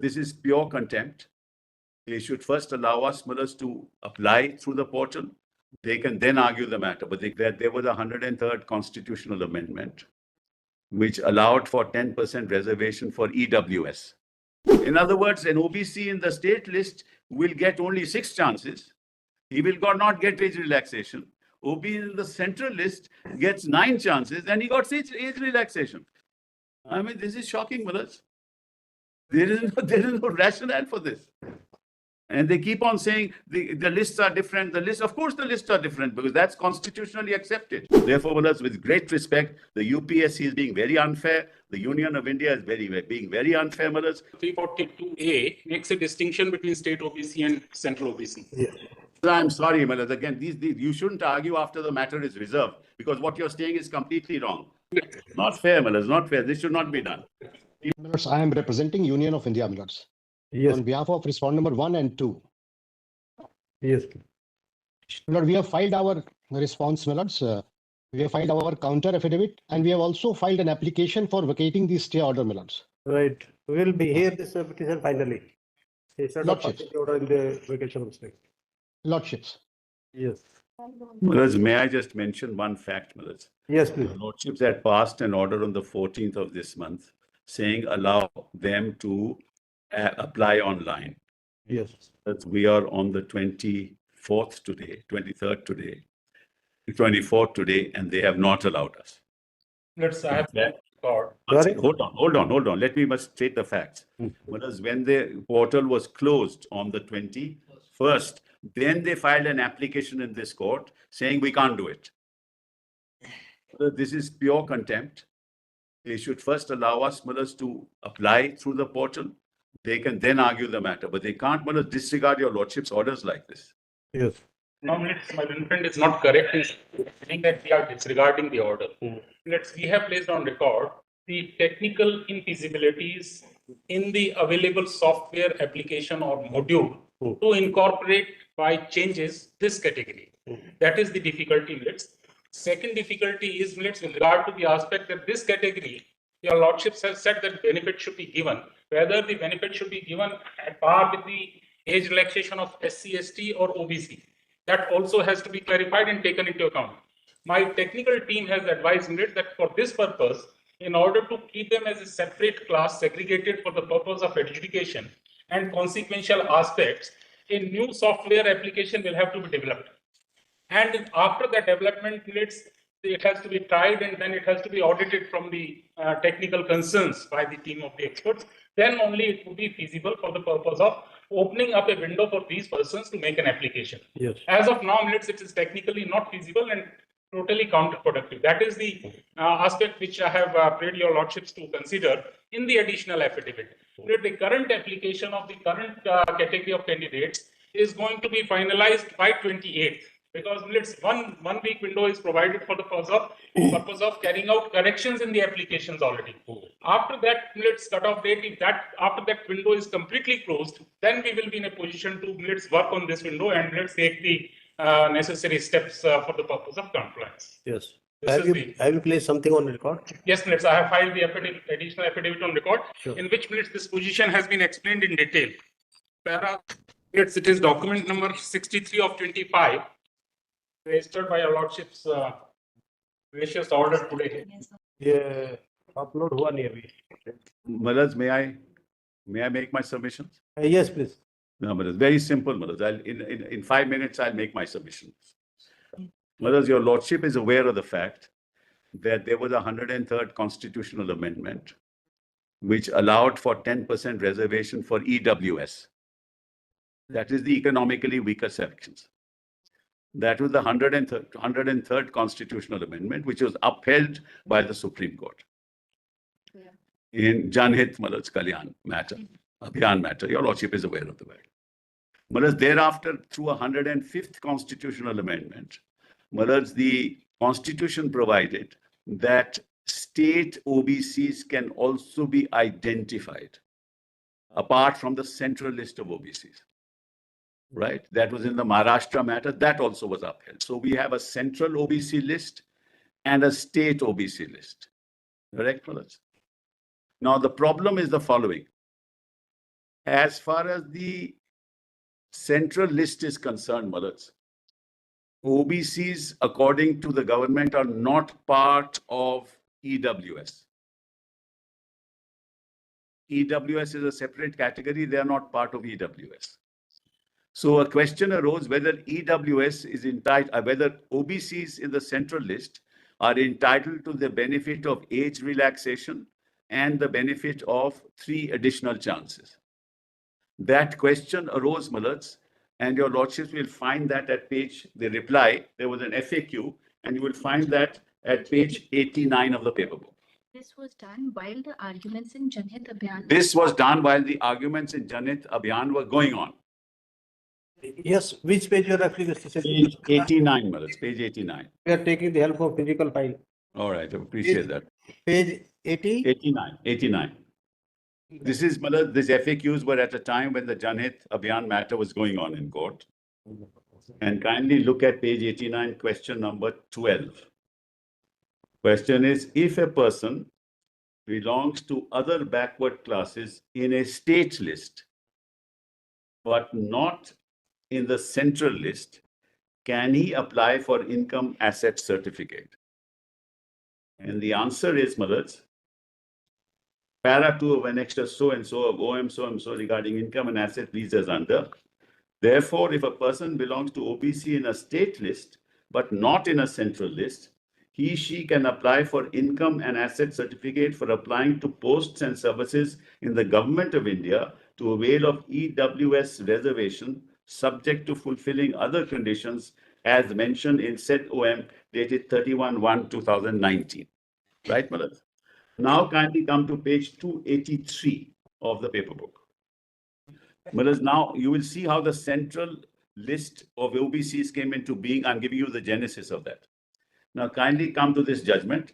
This is pure contempt. They should first allow us, Mullahs, to apply through the portal. They can then argue the matter. But there was a 103rd constitutional amendment, which allowed for 10% reservation for EWS. In other words, an OBC in the state list will get only 6 chances. He will not get age relaxation. OB in the central list gets 9 chances and he got age relaxation. I mean, this is shocking, Mullahs. There is no rationale for this. And they keep on saying the lists are different. Of course, the lists are different because that's constitutionally accepted. Therefore, Mullahs, with great respect, the UPSC is being very unfair. The Union of India is being very unfair, Mullahs. 342A makes a distinction between state OBC and central OBC. Yeah. I'm sorry, Mullahs. Again, these you shouldn't argue after the matter is reserved because what you're saying is completely wrong. Not fair, Mullahs. Not fair. This should not be done. I am representing Union of India, Mullahs. Yes. On behalf of respondent number 1 and 2. Yes. Lord, we have filed our response, Mullahs. We have filed our counter affidavit and we have also filed an application for vacating the stay order, Mullahs. Right. We will be here this petition finally. Instead of Lordships. passing the order in the vacation respect. Lordships. Yes. Mullahs, may I just mention one fact, Mullahs? Yes, please. The Lordships had passed an order on the 14th of this month saying allow them to apply online. Yes. We are on the 24th today, 23rd today, 24th today, and they have not allowed us. Let's have that record. Sorry? Hold on. Let me just state the facts. Because when the portal was closed on the 21st, then they filed an application in this court saying we can't do it. This is pure contempt. They should first allow us, Mullahs, to apply through the portal. They can then argue the matter, but they can't, Mullahs, disregard your Lordship's orders like this. Yes. No, my friend is not correct in saying that we are disregarding the order. We have placed on record the technical infeasibilities in the available software application or module to incorporate by changes this category. That is the difficulty, Second difficulty is, with regard to the aspect that this category, your Lordships has said that benefit should be given. Whether the benefit should be given at par with the age relaxation of SC, ST or OBC. That also has to be clarified and taken into account. My technical team has advised me that for this purpose, in order to keep them as a separate class segregated for the purpose of adjudication and consequential aspects, a new software application will have to be developed. And after the development, it has to be tried and then it has to be audited from the technical concerns by the team of the experts. Then only it would be feasible for the purpose of opening up a window for these persons to make an application. Yes. As of now, it is technically not feasible and totally counterproductive. That is the aspect which I have prayed your Lordships to consider in the additional affidavit. The current application of the current category of candidates is going to be finalized by 28th. Because one week window is provided for the purpose of carrying out corrections in the applications already. After that, cutoff date, if after that window is completely closed, then we will be in a position to work on this window and take the necessary steps for the purpose of compliance. Yes. Have you placed something on record? Yes, I have filed the additional affidavit on record, sure. In which this position has been explained in detail. It is document number 63 of 25. Registered by your Lordships gracious order today. Yeah, upload हुआ नहीं अभी. Mullahs, may I make my submissions? Yes, please. No, Mullahs, very simple, Mullahs. In 5 minutes, I'll make my submissions. Mullahs, your Lordship is aware of the fact that there was a 103rd constitutional amendment which allowed for 10% reservation for EWS. That is the economically weaker sections. That was the 103rd constitutional amendment, which was upheld by the Supreme Court. In Janhit Mullahs Kalyan matter, Abhiyan matter, your Lordship is aware of the matter. Mullahs, thereafter, through a 105th constitutional amendment, Mullahs, the Constitution provided that state OBCs can also be identified apart from the central list of OBCs. Right? That was in the Maharashtra matter. That also was upheld. So we have a central OBC list and a state OBC list. Correct, Mullahs? Now, the problem is the following. As far as the central list is concerned, Malaz, OBCs, according to the government, are not part of EWS. EWS is a separate category. They are not part of EWS. So a question arose whether EWS is entitled, whether OBCs in the central list are entitled to the benefit of age relaxation and the benefit of 3 additional chances. That question arose, Malaz, and your lordships will find that at page, the reply, there was an FAQ, and you will find that at page 89 of the paper book. This was done while the arguments in Janhit Abhiyan. This was done while the arguments in Janhit Abhiyan were going on. Yes, which page you are referring to? Page 89, Malaz, page 89. We are taking the help of physical file. All right, I appreciate that. Page 80? 89. This is, Malaz, these FAQs were at a time when the Janhit Abhiyan matter was going on in court. And kindly look at page 89, question number 12. Question is, if a person belongs to other backward classes in a state list, but not in the central list, can he apply for income asset certificate? And the answer is, Malaz, para 2 of annexure so and so of OM so and so regarding income and asset leads as under. Therefore, if a person belongs to OBC in a state list, but not in a central list, she can apply for income and asset certificate for applying to posts and services in the government of India to avail of EWS reservation, subject to fulfilling other conditions as mentioned in said OM dated 31/1/2019. Right, Malaz? Now kindly come to page 283 of the paper book. Malaz, now you will see how the central list of OBCs came into being. I'm giving you the genesis of that. Now kindly come to this judgment.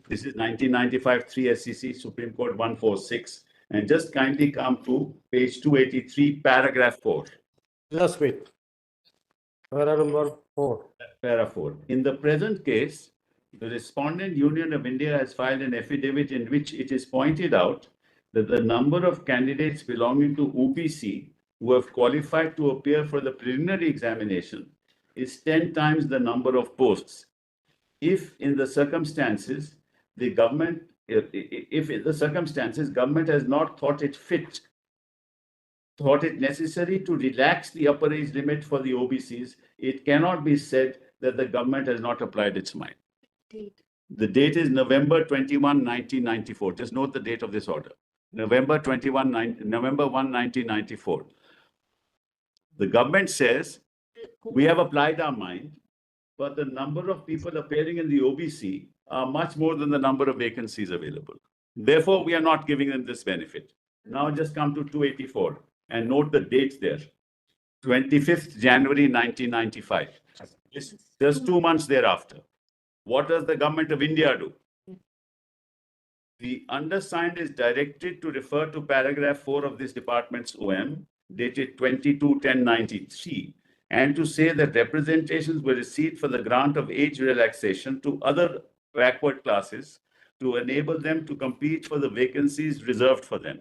This is 1995 3 SCC Supreme Court 146. And just kindly come to page 283, paragraph 4. Just wait. Para number 4. Para 4. In the present case, the Respondent Union of India has filed an affidavit in which it is pointed out that the number of candidates belonging to OBC who have qualified to appear for the preliminary examination is 10 times the number of posts. If in the circumstances, the government, if in the circumstances, government has not thought it necessary to relax the upper age limit for the OBCs, it cannot be said that the government has not applied its mind. Date. The date is November 21, 1994. Just note the date of this order. November 1, 1994. The government says, we have applied our mind, but the number of people appearing in the OBC are much more than the number of vacancies available. Therefore, we are not giving them this benefit. Now just come to 284 and note the date there. 25th January 1995. Just 2 months thereafter. What does the government of India do? The undersigned is directed to refer to paragraph 4 of this department's OM, dated 22/10/93, and to say that representations were received for the grant of age relaxation to other backward classes to enable them to compete for the vacancies reserved for them.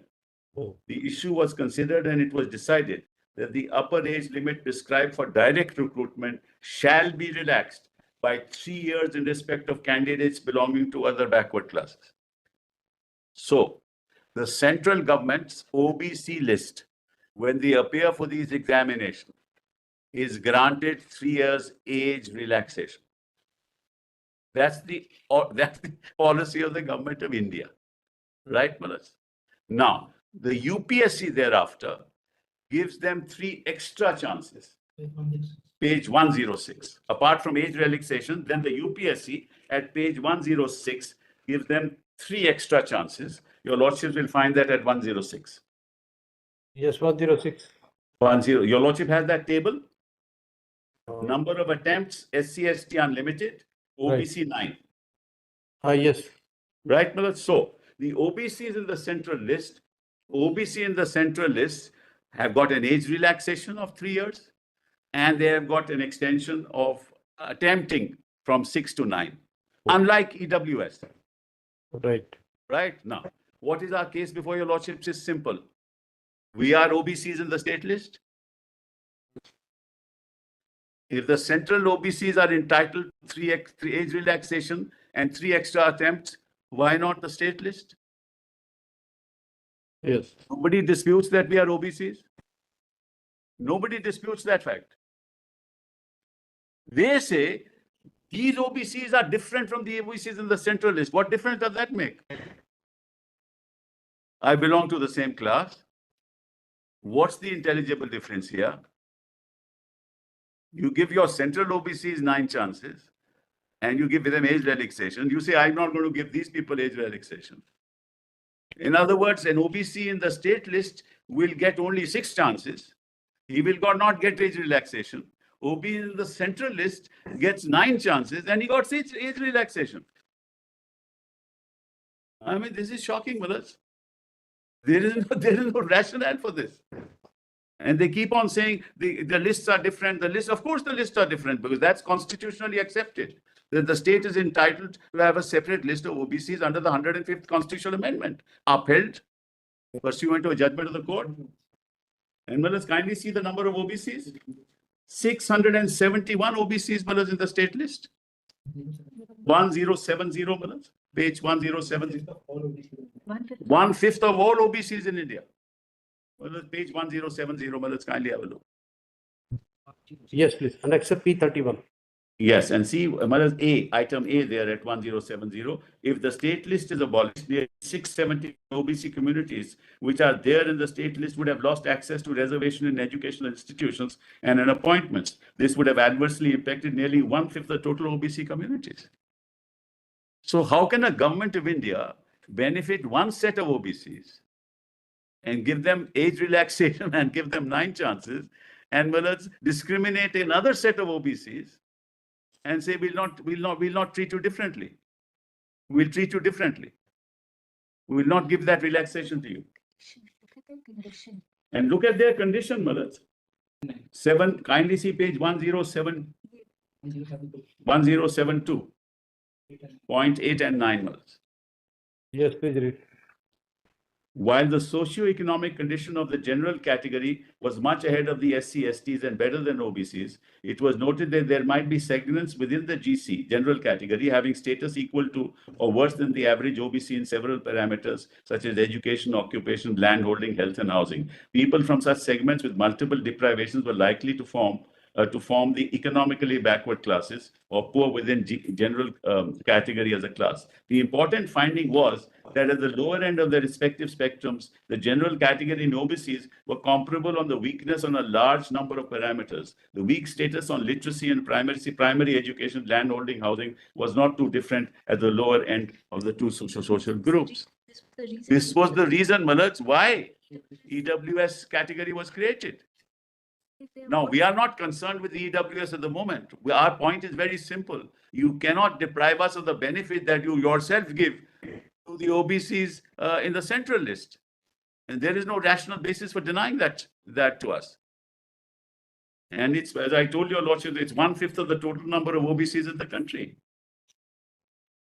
The issue was considered and it was decided that the upper age limit prescribed for direct recruitment shall be relaxed by 3 years in respect of candidates belonging to other backward classes. So, the central government's OBC list, when they appear for these examinations, is granted 3 years age relaxation. That's the policy of the government of India. Right, Malaz? Now, the UPSC thereafter gives them 3 extra chances. Page 106. Apart from age relaxation, then the UPSC at page 106 gives them 3 extra chances. Your lordships will find that at 106. Yes, 106. 10. Your lordship has that table? Number of attempts, SC/ST unlimited, OBC 9. Yes. Right, Malaz? So, the OBCs in the central list, OBC in the central list have got an age relaxation of 3 years, and they have got an extension of attempting from 6 to 9, unlike EWS. Right. Right now, what is our case before your lordships is simple. We are OBCs in the state list. If the central OBCs are entitled to 3 age relaxation and 3 extra attempts, why not the state list? Yes. Nobody disputes that we are OBCs. Nobody disputes that fact. They say these OBCs are different from the OBCs in the central list. What difference does that make? I belong to the same class. What's the intelligible difference here? You give your central OBCs 9 chances and you give them age relaxation. You say, I'm not going to give these people age relaxation. In other words, an OBC in the state list will get only 6 chances. He will not get age relaxation. OB in the central list gets 9 chances and he got age relaxation. I mean, this is shocking, brothers. There is no rationale for this. And they keep on saying the lists are different. Of course, the lists are different because that's constitutionally accepted. That the state is entitled to have a separate list of OBCs under the 105th Constitutional Amendment, upheld pursuant to a judgment of the court. And let's kindly see the number of OBCs. 671 OBCs, brothers, in the state list. 1070, brothers. Page 1070. 1/5 of all OBCs in India. Well, page 1070, let's kindly have a look. Yes, please. And except P31. Yes, and see, item A there at 1070. If the state list is abolished, nearly 670 OBC communities which are there in the state list would have lost access to reservation in educational institutions and in appointments. This would have adversely impacted nearly 1/5 of the total OBC communities. So how can a government of India benefit one set of OBCs and give them age relaxation and give them 9 chances, and discriminate another set of OBCs and say we'll not treat you differently. We'll treat you differently. We will not give that relaxation to you. Look at their condition. And look at their condition, Malad. 7, kindly see page 1072. 0.8 and 9, Malad. Yes, please read. While the socio-economic condition of the general category was much ahead of the SC, STs and better than OBCs, it was noted that there might be segments within the GC, general category, having status equal to or worse than the average OBC in several parameters, such as education, occupation, land holding, health and housing. People from such segments with multiple deprivations were likely to form the economically backward classes or poor within general category as a class. The important finding was that at the lower end of the respective spectrums, the general category in OBCs were comparable on the weakness on a large number of parameters. The weak status on literacy and primary education, land holding, housing was not too different at the lower end of the two social groups. This was the reason, Malaj, why EWS category was created. Now, we are not concerned with the EWS at the moment. Our point is very simple. You cannot deprive us of the benefit that you yourself give to the OBCs in the central list. And there is no rational basis for denying that to us. And it's, as I told your lordship, it's 1/5 of the total number of OBCs in the country.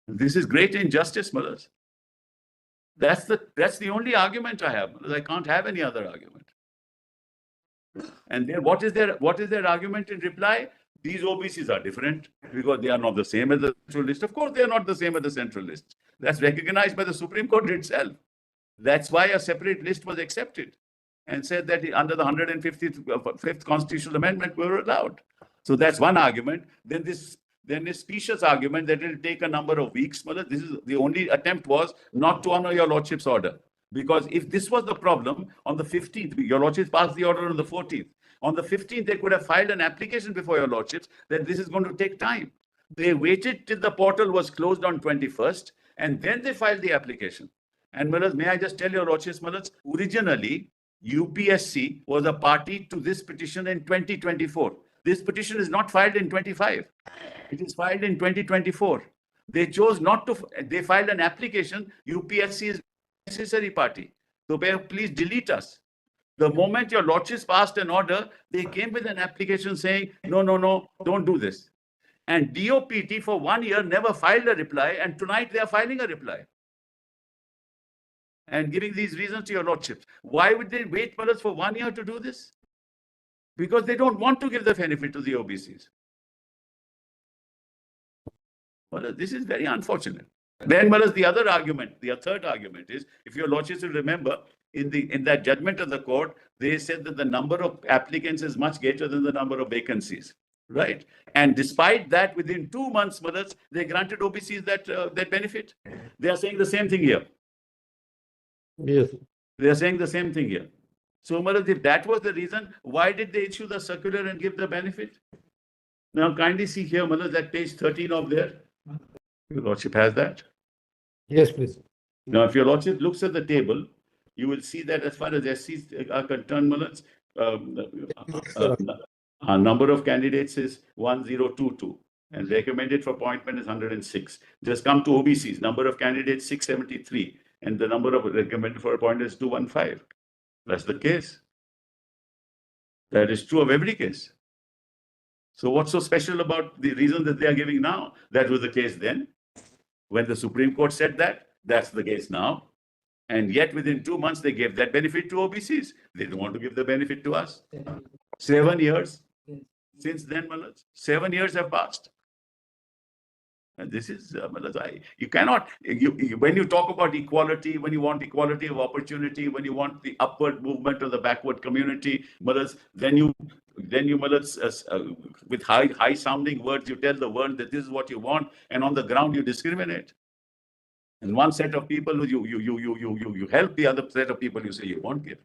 This is great injustice, mothers. That's the only argument I have. I can't have any other argument. And then what is their argument in reply? These OBCs are different because they are not the same as the central list. Of course, they are not the same as the central list. That's recognized by the Supreme Court itself. That's why a separate list was accepted and said that under the 155th Constitutional Amendment, we were allowed. So that's one argument. Then this specious argument that it will take a number of weeks. This is the only attempt was not to honor your lordship's order. Because if this was the problem, on the 15th, your lordships passed the order on the 14th. On the 15th, they could have filed an application before your lordships that this is going to take time. They waited till the portal was closed on 21st, and then they filed the application. And may I just tell your lordships, originally, UPSC was a party to this petition in 2024. This petition is not filed in 25. It is filed in 2024. They chose not to, they filed an application, UPSC is necessary party. So please delete us. The moment your lordships passed an order, they came with an application saying, no, don't do this. And DOPT for 1 year never filed a reply, and tonight they are filing a reply. and giving these reasons to your lordships. Why would they wait for us for 1 year to do this? Because they don't want to give the benefit to the OBCs. Well, this is very unfortunate. Then, the other argument, the third argument is, if your lordships will remember, in that judgment of the court, they said that the number of applicants is much greater than the number of vacancies, right? And despite that, within 2 months, they granted OBCs that benefit. They are saying the same thing here. Yes. They are saying the same thing here. So, if that was the reason, why did they issue the circular and give the benefit? Now, kindly see here, that page 13 of there. Your lordship has that. Yes, please. Now, if your lordship looks at the table, you will see that as far as SCs are concerned, number of candidates is 1022 and recommended for appointment is 106. Just come to OBCs, number of candidates 673 and the number of recommended for appointment is 215. That's the case. That is true of every case. So what's so special about the reason that they are giving now? That was the case then. When the Supreme Court said that, that's the case now. And yet within 2 months, they gave that benefit to OBCs. They don't want to give the benefit to us. 7 years since then, 7 years have passed. And this is, you cannot, when you talk about equality, when you want equality of opportunity, when you want the upward movement of the backward community, then you with high sounding words, you tell the world that this is what you want, and on the ground you discriminate. And one set of people you help, the other set of people you say you won't give.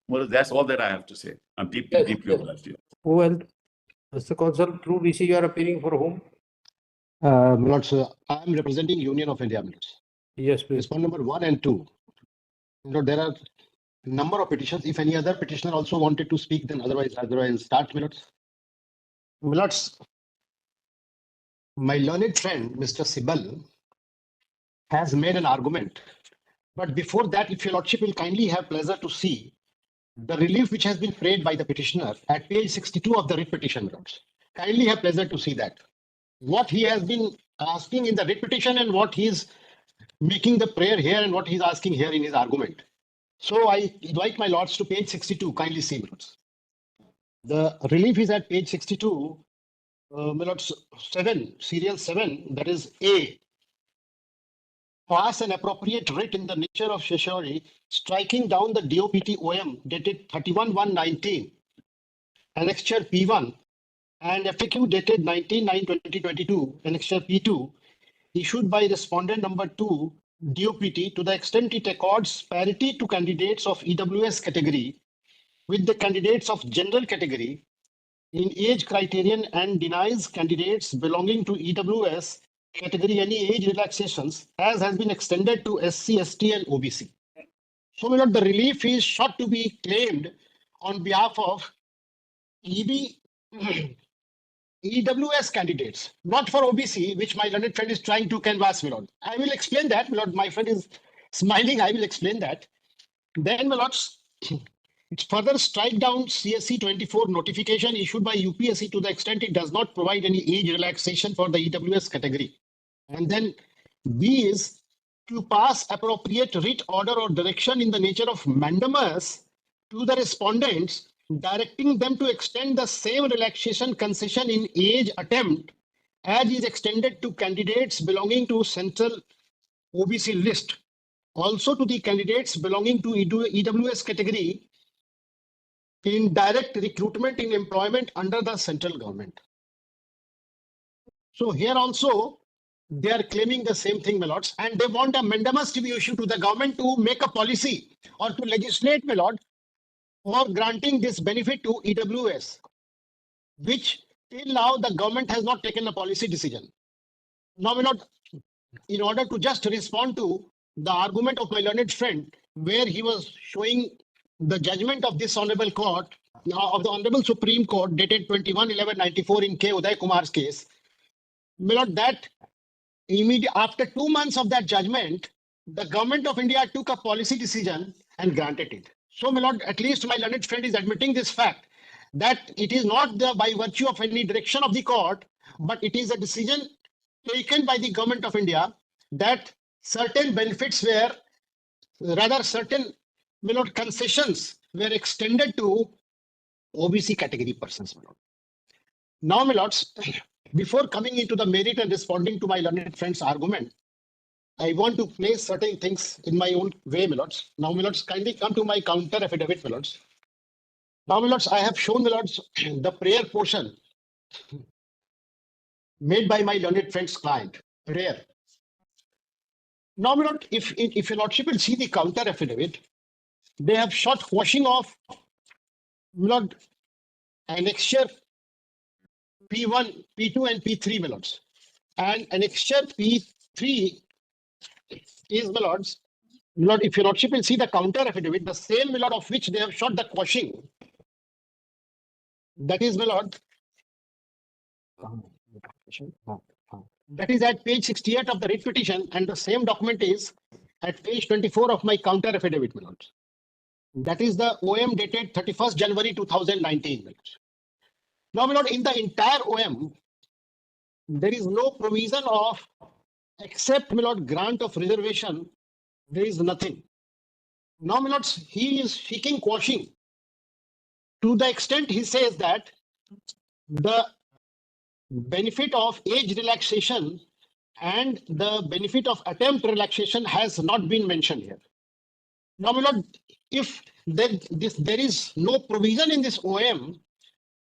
Well, that's all that I have to say. I'm deeply obliged to you. Well, Mr. Consul, through DC, you are appearing for whom? Milords, I am representing Union of India, Milords. Yes, please. Respond number 1 and 2. There are a number of petitions. If any other petitioner also wanted to speak, then otherwise start, Milords. Milords, my learned friend, Mr. Sibal, has made an argument. But before that, if your lordship will kindly have pleasure to see the relief which has been framed by the petitioner at page 62 of the writ petition, Milords. Kindly have pleasure to see that. What he has been asking in the writ petition and what he's making the prayer here and what he's asking here in his argument. So I invite my lords to page 62. Kindly see, Milords. The relief is at page 62, Milords 7, serial 7, that is A. Pass an appropriate writ in the nature of certiorari, striking down the DOPT OM dated 31/1/19, annexure P1, and FAQ dated 19/9/2022, annexure P2, issued by respondent number 2, DOPT, to the extent it accords parity to candidates of EWS category with the candidates of general category in age criterion and denies candidates belonging to EWS category any age relaxations as has been extended to SC, ST and OBC. So, my lord, the relief is sought to be claimed on behalf of EWS candidates, not for OBC, which my learned friend is trying to canvass, my lord. I will explain that, my lord. My friend is smiling. I will explain that. Then, my lords, it further strike down CSC 24 notification issued by UPSC to the extent it does not provide any age relaxation for the EWS category. And then B is to pass appropriate writ order or direction in the nature of mandamus to the respondents, directing them to extend the same relaxation concession in age attempt as is extended to candidates belonging to central OBC list, also to the candidates belonging to EWS category in direct recruitment in employment under the central government. So here also they are claiming the same thing, my lords, and they want a mandamus to be issued to the government to make a policy or to legislate, my lord, for granting this benefit to EWS, which till now the government has not taken a policy decision. Now, my lord, in order to just respond to the argument of my learned friend, where he was showing the judgment of this honorable court, of the Honorable Supreme Court dated 21/11/94 in K. Uday Kumar's case, my lord, that after 2 months of that judgment, the government of India took a policy decision and granted it. So, my lord, at least my learned friend is admitting this fact, that it is not by virtue of any direction of the court, but it is a decision taken by the government of India that certain benefits were Rather, certain, my lord, concessions were extended to OBC category persons, my lord. Now, my lords, before coming into the merit and responding to my learned friend's argument, I want to place certain things in my own way, my lords. Now, my lords, kindly come to my counter affidavit, my lords. Now, my lords, I have shown, my lords, the prayer portion made by my learned friend's client, prayer. Now, my lord, if your lordship will see the counter affidavit, they have shot quashing of, my lord, annexure P1, P2, and P3, my lords. And annexure P3 is, my lords, if your lordship will see the counter affidavit, the same, my lord, of which they have shot the quashing. That is, my lord, that is at page 68 of the writ petition, and the same document is at page 24 of my counter affidavit, my lord. That is the OM dated 31st January 2019, my lord. Now, my lord, in the entire OM, there is no provision of, except, my lord, grant of reservation, there is nothing. Now, my lords, he is seeking quashing. To the extent he says that the benefit of age relaxation and the benefit of attempt relaxation has not been mentioned here. Now, my lord, if there is no provision in this OM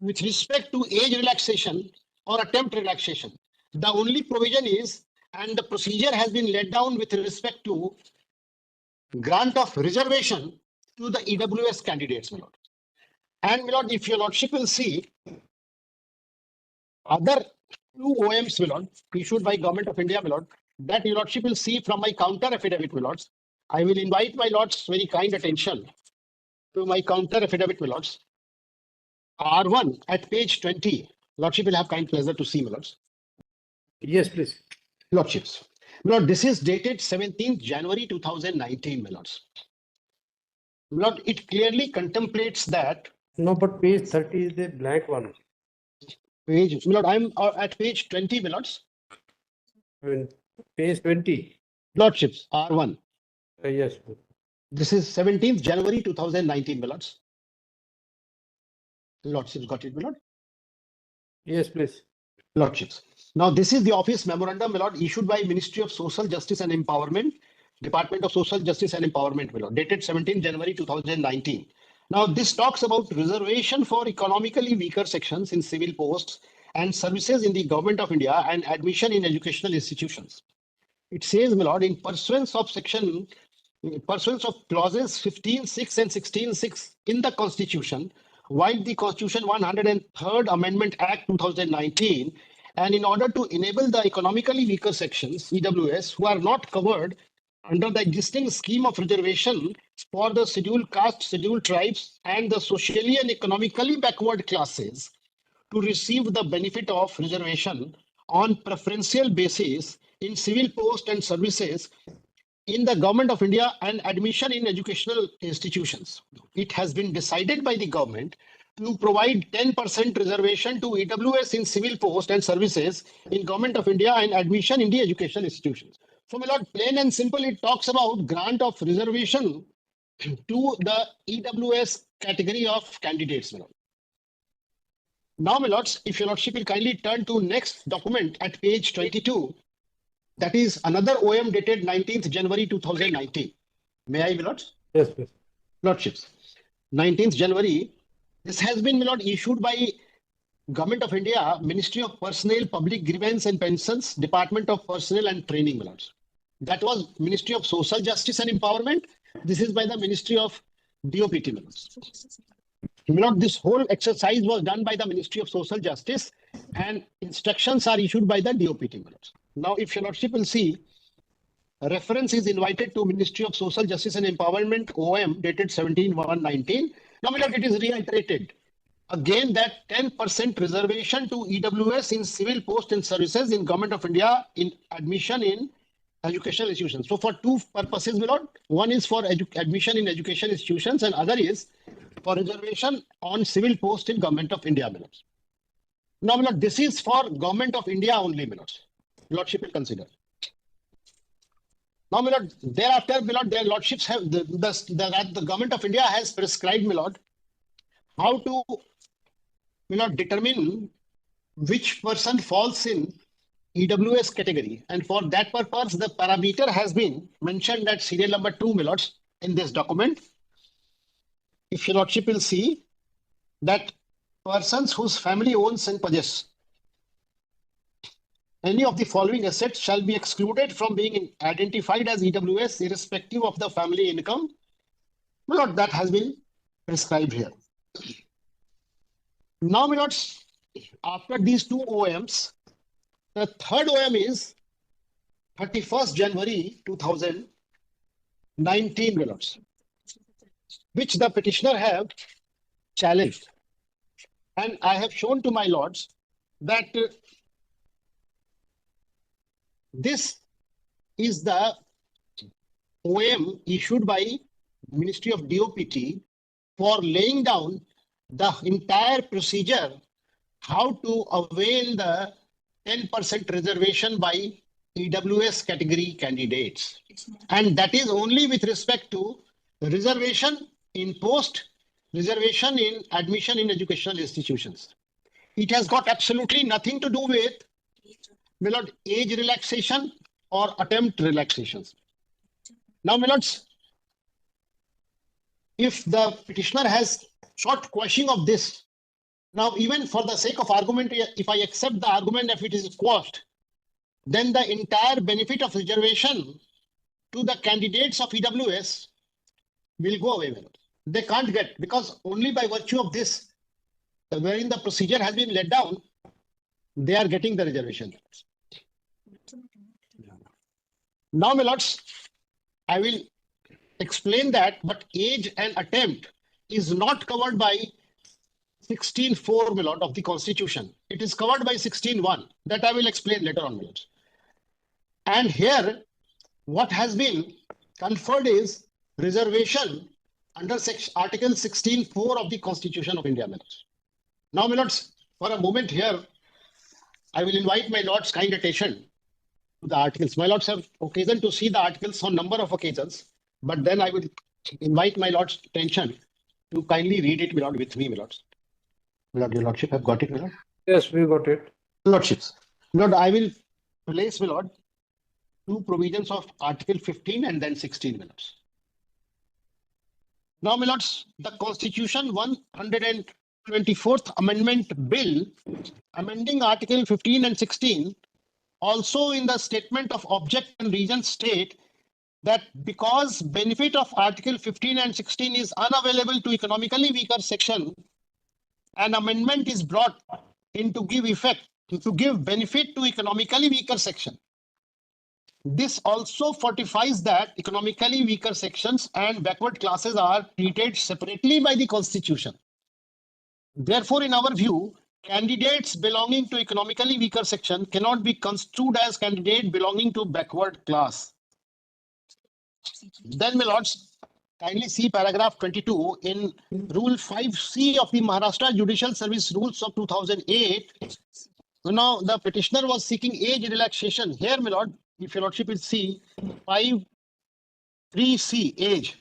with respect to age relaxation or attempt relaxation, the only provision is, and the procedure has been laid down with respect to grant of reservation to the EWS candidates, my lord. And, my lord, if your lordship will see other two OMs, my lord, issued by Government of India, my lord, that your lordship will see from my counter affidavit, my lords. I will invite my lords' very kind attention to my counter affidavit, my lords. R1 at page 20. Lordship will have kind pleasure to see, my lords. Yes, please. Lordships. My lord, this is dated 17th January 2019, my lords. My lord, it clearly contemplates that. No, but page 30 is the blank one. Page, my lord, I'm at page 20, my lords. Page 20. Lordships, R1. Yes. This is 17th January 2019, my lords. Lordships, got it, my lord? Yes, please. Lordships. Now, this is the office memorandum, my lord, issued by Ministry of Social Justice and Empowerment, Department of Social Justice and Empowerment, my lord, dated 17th January 2019. Now, this talks about reservation for economically weaker sections in civil posts and services in the Government of India and admission in educational institutions. It says, my lord, in pursuance of clauses 15(6) and 16(6) in the Constitution, while the Constitution 103rd Amendment Act 2019, and in order to enable the economically weaker sections, EWS, who are not covered under the existing scheme of reservation for the scheduled caste, scheduled tribes, and the socially and economically backward classes, to receive the benefit of reservation on preferential basis in civil post and services in the Government of India and admission in educational institutions. It has been decided by the government to provide 10% reservation to EWS in civil post and services in Government of India and admission in the educational institutions. So, my lord, plain and simple, it talks about grant of reservation to the EWS category of candidates, my lord. Now, my lords, if your lordship will kindly turn to next document at page 22, that is another OM dated 19th January 2019. May I, my lords? Yes, please. Lordships. 19th January. This has been, my lord, issued by Government of India, Ministry of Personnel, Public Grievance and Pensions, Department of Personnel and Training, my lords. That was Ministry of Social Justice and Empowerment. This is by the Ministry of DOPT, my lords. My lord, this whole exercise was done by the Ministry of Social Justice and instructions are issued by the DOPT, my lords. Now, if your lordship will see, a reference is invited to Ministry of Social Justice and Empowerment, OM, dated 17/1/19. Now, my lord, it is reiterated again that 10% reservation to EWS in civil post and services in Government of India in admission in educational institutions. So, for two purposes, my lord, one is for admission in education institutions and other is for reservation on civil post in Government of India, my lords. Now, my lord, this is for Government of India only, my lords. Lordship will consider. Now, my lord, thereafter, my lord, their lordships have the government of India has prescribed, my lord, how to, my lord, determine which person falls in EWS category. And for that purpose, the parameter has been mentioned at serial number 2, my lords, in this document. If your lordship will see that persons whose family owns and possess any of the following assets shall be excluded from being identified as EWS irrespective of the family income. My lord, that has been prescribed here. Now, my lords, after these two OMs, the third OM is 31st January 2019, my lords, which the petitioner have challenged. And I have shown to my lords that this is the OM issued by Ministry of DOPT for laying down the entire procedure how to avail the 10% reservation by EWS category candidates. And that is only with respect to reservation in post, reservation in admission in educational institutions. It has got absolutely nothing to do with, my lord, age relaxation or attempt relaxations. Now, my lords, if the petitioner has short quashing of this, now even for the sake of argument, if I accept the argument if it is quashed, then the entire benefit of reservation to the candidates of EWS will go away. They can't get, because only by virtue of this, wherein the procedure has been let down, they are getting the reservation. Now, my lords, I will explain that, but age and attempt is not covered by 16.4, my lord, of the Constitution. It is covered by 16.1. That I will explain later on, my lords. And here, what has been conferred is reservation under Article 16.4 of the Constitution of India, my lords. Now, my lords, for a moment here, I will invite my lords' kind attention to the articles. My lords have occasion to see the articles on number of occasions, but then I will invite my lord's attention to kindly read it, my lord, with me, my lords. My lord, your lordship have got it, my lord? Yes, we got it. Lordships. Lord, I will place, my lord, two provisions of Article 15 and then 16 minutes. Now, my lords, the Constitution 124th Amendment Bill amending Article 15 and 16 also in the statement of object and reason state that because benefit of Article 15 and 16 is unavailable to economically weaker section, an amendment is brought in to give effect, to give benefit to economically weaker section. This also fortifies that economically weaker sections and backward classes are treated separately by the Constitution. Therefore, in our view, candidates belonging to economically weaker section cannot be construed as candidate belonging to backward class. Then, my lords, kindly see paragraph 22 in Rule 5C of the Maharashtra Judicial Service Rules of 2008. So now the petitioner was seeking age relaxation. Here, my lord, if your lordship will see 5.3C age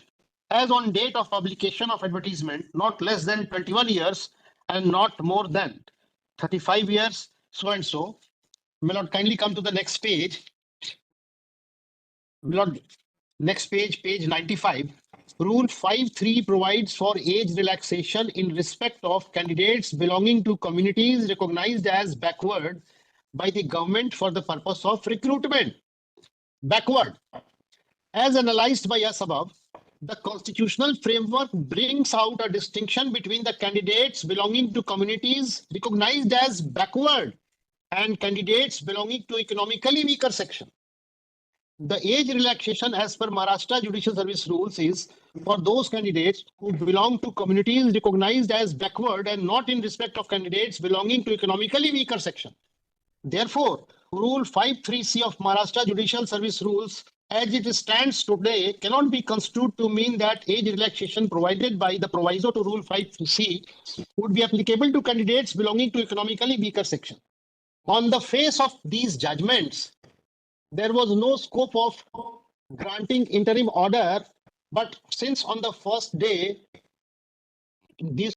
as on date of publication of advertisement, not less than 21 years and not more than 35 years, so and so. My lord, kindly come to the next page. My lord, next page, page 95. Rule 5.3 provides for age relaxation in respect of candidates belonging to communities recognized as backward by the government for the purpose of recruitment. Backward. As analyzed by us above, the constitutional framework brings out a distinction between the candidates belonging to communities recognized as backward and candidates belonging to economically weaker section. The age relaxation as per Maharashtra Judicial Service Rules is for those candidates who belong to communities recognized as backward and not in respect of candidates belonging to economically weaker section. Therefore, Rule 5.3C of Maharashtra Judicial Service Rules as it stands today cannot be construed to mean that age relaxation provided by the proviso to Rule 5.3C would be applicable to candidates belonging to economically weaker section. On the face of these judgments, there was no scope of granting interim order, but since on the first day, these